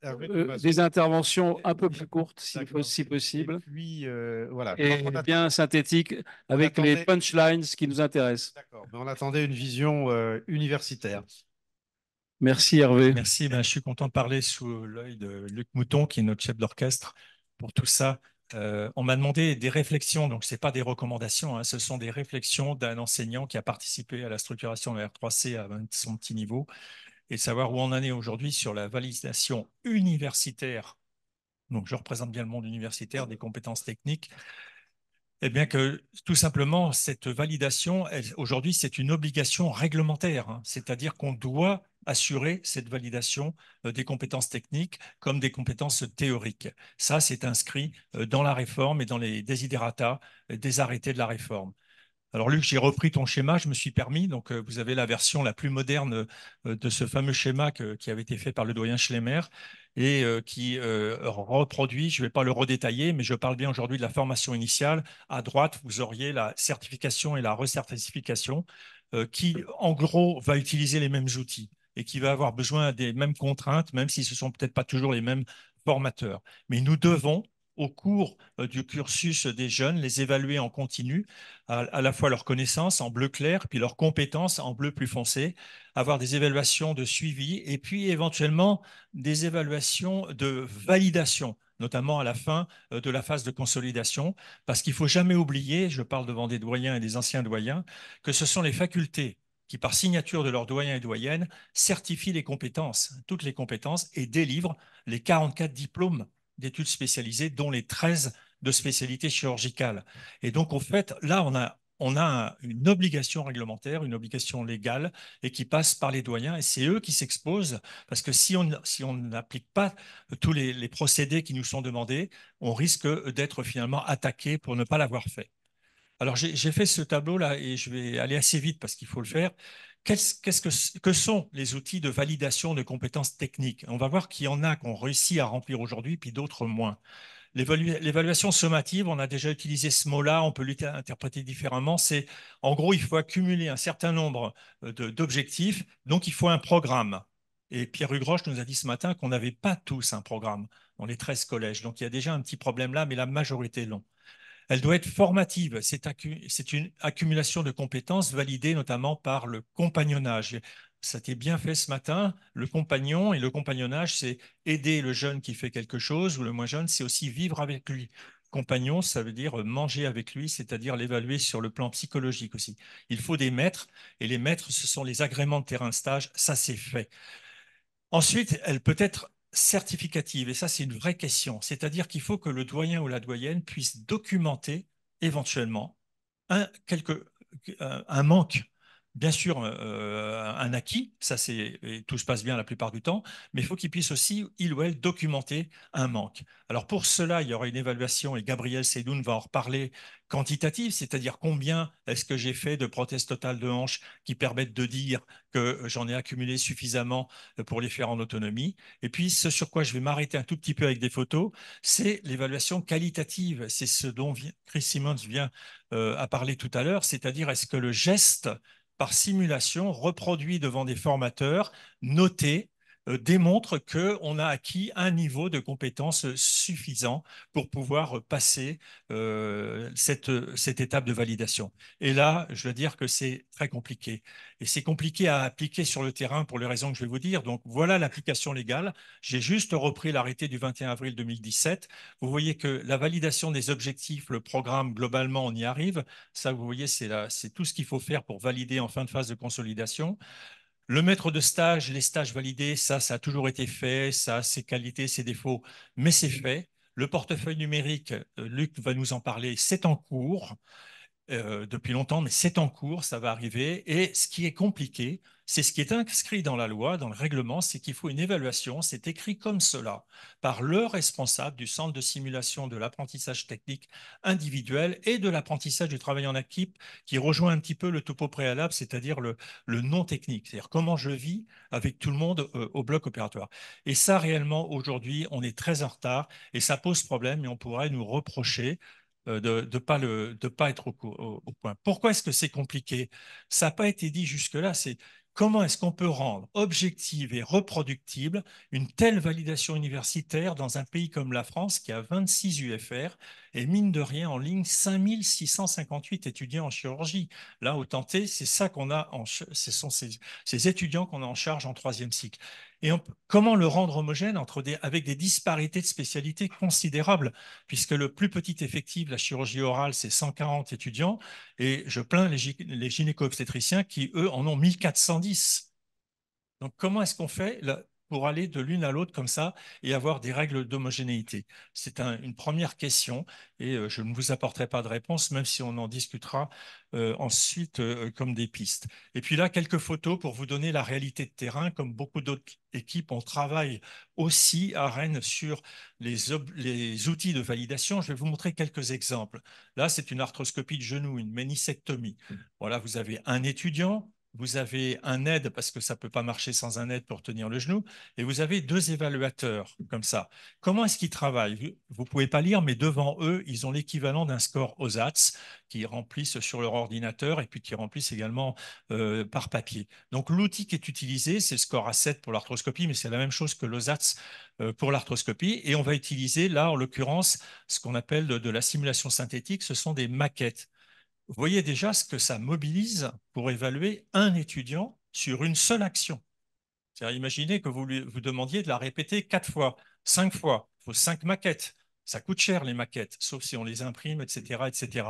Hervé, tu m'as Des sauvé. interventions un peu plus courtes, D'accord. si Et possible, puis, voilà. Donc, et bien synthétiques, on avec les attendait, punchlines qui nous intéressent. d'accord, mais on attendait une vision universitaire. Merci Hervé. Merci, ben, je suis content de parler sous l'œil de Luc Mouton, qui est notre chef d'orchestre pour tout ça. On m'a demandé des réflexions, donc ce n'est pas des recommandations, hein, ce sont des réflexions d'un enseignant qui a participé à la structuration de la R3C à son petit niveau, et de savoir où on en est aujourd'hui sur la validation universitaire. Donc je représente bien le monde universitaire des compétences techniques. Eh bien que tout simplement, cette validation, aujourd'hui, c'est une obligation réglementaire, hein. C'est-à-dire qu'on doit assurer cette validation des compétences techniques comme des compétences théoriques. Ça, c'est inscrit dans la réforme et dans les desiderata des arrêtés de la réforme. Alors Luc, j'ai repris ton schéma, je me suis permis. Donc vous avez la version la plus moderne de ce fameux schéma qui avait été fait par le doyen Schlemmer et qui reproduit, je ne vais pas le redétailler, mais je parle bien aujourd'hui de la formation initiale. À droite, vous auriez la certification et la recertification qui, en gros, va utiliser les mêmes outils et qui va avoir besoin des mêmes contraintes, même si ce ne sont peut-être pas toujours les mêmes formateurs. Mais nous devons, au cours du cursus des jeunes, les évaluer en continu à la fois leurs connaissances en bleu clair, puis leurs compétences en bleu plus foncé, avoir des évaluations de suivi et puis éventuellement des évaluations de validation, notamment à la fin de la phase de consolidation, parce qu'il ne faut jamais oublier, je parle devant des doyens et des anciens doyens, que ce sont les facultés qui, par signature de leurs doyens et doyennes, certifient les compétences, toutes les compétences, et délivrent les 44 diplômes d'études spécialisées, dont les 13 de spécialité chirurgicale. Et donc, en fait, là, on a une obligation réglementaire, une obligation légale, et qui passe par les doyens, et c'est eux qui s'exposent, parce que si on n'applique pas tous les procédés qui nous sont demandés, on risque d'être finalement attaqué pour ne pas l'avoir fait. Alors, j'ai fait ce tableau-là, et je vais aller assez vite parce qu'il faut le faire. Que sont les outils de validation de compétences techniques? On va voir qu'il y en a qu'on réussit à remplir aujourd'hui, puis d'autres moins. L'évaluation sommative, on a déjà utilisé ce mot-là, on peut l'interpréter différemment. C'est, en gros, il faut accumuler un certain nombre d'objectifs, donc il faut un programme. Et Pierre Hugroche nous a dit ce matin qu'on n'avait pas tous un programme dans les 13 collèges. Donc il y a déjà un petit problème là, mais la majorité l'ont. Elle doit être formative. C'est une accumulation de compétences validées notamment par le compagnonnage. Ça t'est bien fait ce matin. Le compagnon et le compagnonnage, c'est aider le jeune qui fait quelque chose ou le moins jeune, c'est aussi vivre avec lui. Compagnon, ça veut dire manger avec lui, c'est-à-dire l'évaluer sur le plan psychologique aussi. Il faut des maîtres et les maîtres, ce sont les agréments de terrain stage. Ça, c'est fait. Ensuite, elle peut être certificative, et ça, c'est une vraie question. C'est-à-dire qu'il faut que le doyen ou la doyenne puisse documenter éventuellement quelque, un manque. Bien sûr, un acquis, ça c'est, et tout se passe bien la plupart du temps, mais il faut qu'il puisse aussi, il ou elle, documenter un manque. Alors pour cela, il y aura une évaluation, et Gabriel Seydoun va en reparler, quantitative, c'est-à-dire combien est-ce que j'ai fait de prothèses totales de hanche qui permettent de dire que j'en ai accumulé suffisamment pour les faire en autonomie. Et puis ce sur quoi je vais m'arrêter un tout petit peu avec des photos, c'est l'évaluation qualitative. C'est ce dont Chris Simmons vient à parler tout à l'heure, c'est-à-dire est-ce que le geste par simulation reproduit devant des formateurs notés démontre qu'on a acquis un niveau de compétence suffisant pour pouvoir passer cette étape de validation. Et là, je veux dire que c'est très compliqué. Et c'est compliqué à appliquer sur le terrain pour les raisons que je vais vous dire. Donc voilà l'application légale. J'ai juste repris l'arrêté du 21 avril 2017. Vous voyez que la validation des objectifs, le programme, globalement, on y arrive. Ça, vous voyez, c'est tout ce qu'il faut faire pour valider en fin de phase de consolidation. Le maître de stage, les stages validés, ça a toujours été fait, ça a ses qualités, ses défauts, mais c'est fait. Le portefeuille numérique, Luc va nous en parler, c'est en cours depuis longtemps, mais c'est en cours, ça va arriver. Et ce qui est compliqué, c'est ce qui est inscrit dans la loi, dans le règlement, c'est qu'il faut une évaluation. C'est écrit comme cela par le responsable du centre de simulation de l'apprentissage technique individuel et de l'apprentissage du travail en équipe, qui rejoint un petit peu le topo préalable, c'est-à-dire le non technique, c'est-à-dire comment je vis avec tout le monde au bloc opératoire. Et ça, réellement, aujourd'hui, on est très en retard et ça pose problème et on pourrait nous reprocher de ne pas être au point. Pourquoi est-ce que c'est compliqué? Ça n'a pas été dit jusque-là. comment est-ce qu'on peut rendre objective et reproductible une telle validation universitaire dans un pays comme la France qui a 26 UFR et mine de rien en ligne 5658 étudiants en chirurgie. Là, au tenté, c'est ça qu'on a, ce sont ces étudiants qu'on a en charge en troisième cycle. Et comment le rendre homogène avec des disparités de spécialités considérables, puisque le plus petit effectif, la chirurgie orale, c'est 140 étudiants, et je plains les gynéco-obstétriciens qui, eux, en ont 1410. Donc, comment est-ce qu'on fait pour aller de l'une à l'autre comme ça et avoir des règles d'homogénéité? C'est une première question et je ne vous apporterai pas de réponse, même si on en discutera ensuite comme des pistes. Et puis là, quelques photos pour vous donner la réalité de terrain. Comme beaucoup d'autres équipes, on travaille aussi à Rennes sur les outils de validation. Je vais vous montrer quelques exemples. Là, c'est une arthroscopie de genou, une ménicectomie. Voilà, vous avez un étudiant. Vous avez un aide parce que ça ne peut pas marcher sans un aide pour tenir le genou, et vous avez deux évaluateurs comme ça. Comment est-ce qu'ils travaillent? Vous ne pouvez pas lire, mais devant eux, ils ont l'équivalent d'un score OSATS qu'ils remplissent sur leur ordinateur et puis qui remplissent également par papier. Donc l'outil qui est utilisé, c'est le score A7 pour l'arthroscopie, mais c'est la même chose que l'OSATS pour l'arthroscopie. Et on va utiliser là, en l'occurrence, ce qu'on appelle de la simulation synthétique, ce sont des maquettes. Vous voyez déjà ce que ça mobilise pour évaluer un étudiant sur une seule action. C'est-à-dire, imaginez que vous demandiez de la répéter 4 fois, 5 fois. Il faut 5 maquettes. Ça coûte cher, les maquettes, sauf si on les imprime, etc., etc.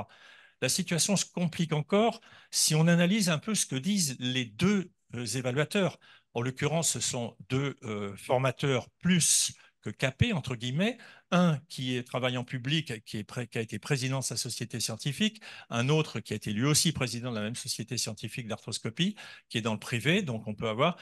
La situation se complique encore si on analyse un peu ce que disent les deux évaluateurs. En l'occurrence, ce sont deux formateurs plus que capés, entre guillemets, un qui travaille en public, qui a été président de sa société scientifique, un autre qui a été lui aussi président de la même société scientifique d'arthroscopie, qui est dans le privé. Donc on peut avoir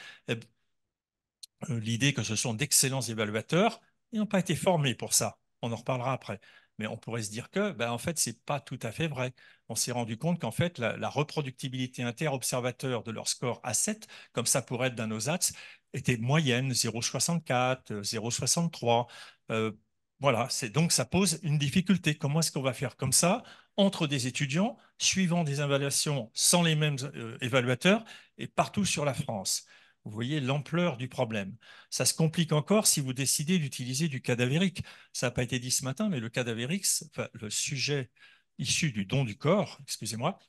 l'idée que ce sont d'excellents évaluateurs. Ils n'ont pas été formés pour ça. On en reparlera après. Mais on pourrait se dire que, ben, en fait, ce n'est pas tout à fait vrai. On s'est rendu compte qu'en fait, la reproductibilité inter-observateur de leur score A7, comme ça pourrait être d'un OSATS, était moyenne, 0,64, 0,63. Voilà, donc ça pose une difficulté. Comment est-ce qu'on va faire comme ça entre des étudiants, suivant des évaluations sans les mêmes évaluateurs et partout sur la France? Vous voyez l'ampleur du problème. Ça se complique encore si vous décidez d'utiliser du cadavérique. Ça n'a pas été dit ce matin, mais le cadavérique, enfin, le sujet issu du don du corps, excusez-moi,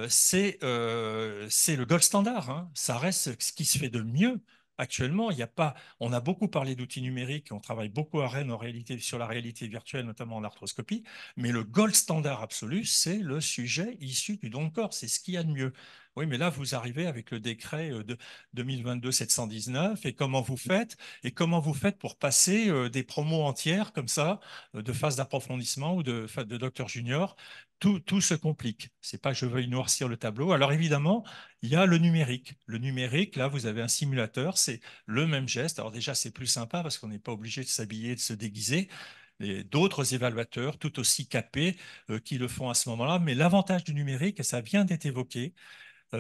c'est le gold standard, hein. Ça reste ce qui se fait de mieux actuellement. Il y a pas, on a beaucoup parlé d'outils numériques, on travaille beaucoup à Rennes en réalité, sur la réalité virtuelle, notamment en arthroscopie, mais le gold standard absolu, c'est le sujet issu du don de corps. C'est ce qu'il y a de mieux. Oui, mais là, vous arrivez avec le décret de 2022-719, et comment vous faites? Et comment vous faites pour passer des promos entières comme ça, de phase d'approfondissement ou de docteur junior? Tout se complique. C'est pas que je veuille noircir le tableau. Alors évidemment, il y a le numérique. Le numérique, là, vous avez un simulateur, c'est le même geste. Alors déjà, c'est plus sympa parce qu'on n'est pas obligé de s'habiller, de se déguiser. D'autres évaluateurs, tout aussi capés, qui le font à ce moment-là. Mais l'avantage du numérique, et ça vient d'être évoqué,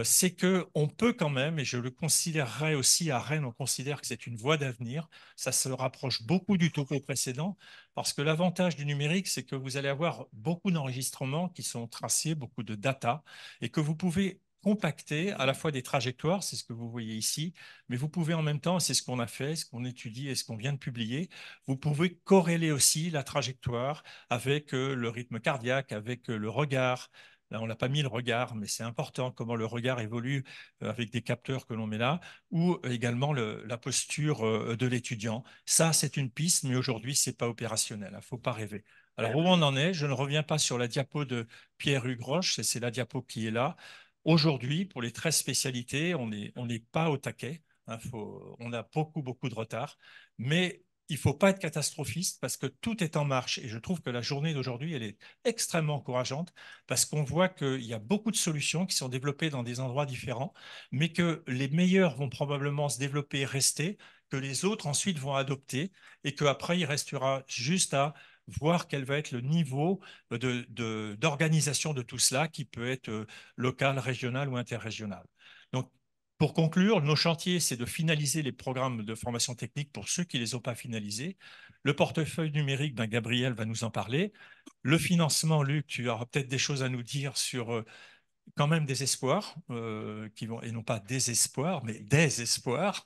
c'est qu'on peut quand même, et je le considérerais aussi à Rennes, on considère que c'est une voie d'avenir, ça se rapproche beaucoup du topo précédent, parce que l'avantage du numérique, c'est que vous allez avoir beaucoup d'enregistrements qui sont tracés, beaucoup de data, et que vous pouvez compacter à la fois des trajectoires, c'est ce que vous voyez ici, mais vous pouvez en même temps, c'est ce qu'on a fait, ce qu'on étudie et ce qu'on vient de publier, vous pouvez corréler aussi la trajectoire avec le rythme cardiaque, avec le regard. Là, on n'a pas mis le regard, mais c'est important comment le regard évolue avec des capteurs que l'on met là, ou également la posture de l'étudiant. Ça, c'est une piste, mais aujourd'hui, ce n'est pas opérationnel. Il ne faut pas rêver. Alors, où on en est, je ne reviens pas sur la diapo de Pierre Hugroche, c'est la diapo qui est là. Aujourd'hui, pour les 13 spécialités, on n'est pas au taquet. Hein, on a beaucoup de retard, mais il ne faut pas être catastrophiste parce que tout est en marche. Et je trouve que la journée d'aujourd'hui, elle est extrêmement encourageante parce qu'on voit qu'il y a beaucoup de solutions qui sont développées dans des endroits différents, mais que les meilleurs vont probablement se développer et rester, que les autres ensuite vont adopter et qu'après, il restera juste à voir quel va être le niveau d'organisation de tout cela qui peut être local, régional ou interrégional. Donc, pour conclure, nos chantiers, c'est de finaliser les programmes de formation technique pour ceux qui ne les ont pas finalisés. Le portefeuille numérique, ben, Gabriel va nous en parler. Le financement, Luc, tu auras peut-être des choses à nous dire sur quand même des espoirs, et non pas désespoir, mais des espoirs,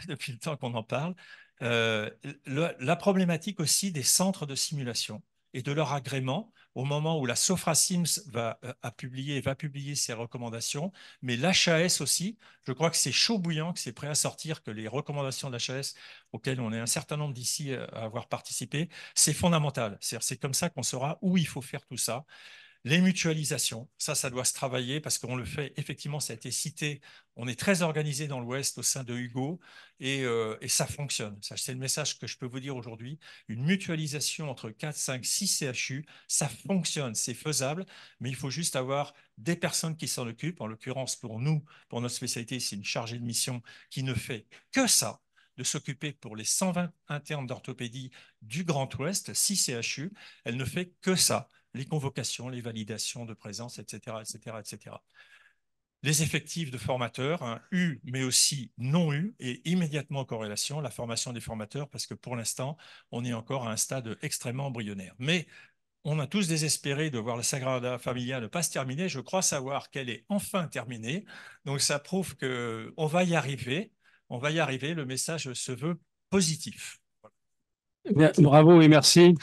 depuis le temps qu'on en parle. La problématique aussi des centres de simulation et de leur agrément au moment où la Sofra-Sims va publier ses recommandations, mais l'HAS aussi. Je crois que c'est chaud bouillant, que c'est prêt à sortir, que les recommandations de l'HAS, auxquelles on est un certain nombre d'ici à avoir participé, c'est fondamental. C'est comme ça qu'on saura où il faut faire tout ça. Les mutualisations, ça doit se travailler parce qu'on le fait, effectivement, ça a été cité, on est très organisé dans l'Ouest au sein de Hugo et ça fonctionne. C'est le message que je peux vous dire aujourd'hui. Une mutualisation entre 4, 5, 6 CHU, ça fonctionne, c'est faisable, mais il faut juste avoir des personnes qui s'en occupent. En l'occurrence, pour nous, pour notre spécialité, c'est une chargée de mission qui ne fait que ça, de s'occuper pour les 120 internes d'orthopédie du Grand Ouest, 6 CHU, elle ne fait que ça, les convocations, les validations de présence, etc., etc., etc. Les effectifs de formateurs, hein, U, mais aussi non U, et immédiatement en corrélation, la formation des formateurs, parce que pour l'instant, on est encore à un stade extrêmement embryonnaire. Mais on a tous désespéré de voir la Sagrada Familia ne pas se terminer. Je crois savoir qu'elle est enfin terminée. Donc, ça prouve qu'on va y arriver. On va y arriver. Le message se veut positif. Bien, bravo et merci.